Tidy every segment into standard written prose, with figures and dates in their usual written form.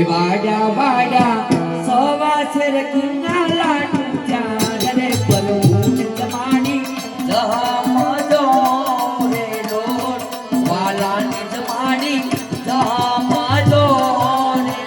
વાડા વાડા સવા શેર કિના લાડુ ચારે પરું જમાડી જમજો રે લોટ વાલાને જમાડી જમજો રે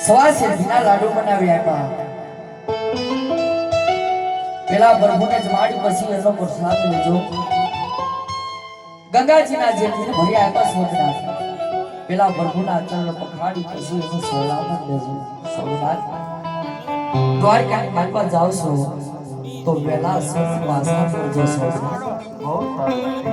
સવા શેરડીના લાડુ બનાવી આપ્યા. પેલા પ્રભુને જમાડી પછી એનો પ્રસાદ લેજો. ગંગાજીના જેલથી ભરી આપ્યા સોમનાથ. પેલા પ્રભુના ચરણ પખાડી પછી એનો સલામત લેજો. સોમનાથ દ્વારકાની માર્ગમાં જાવ છો તો વેલા સત વાસા કરજો. સોમનાથ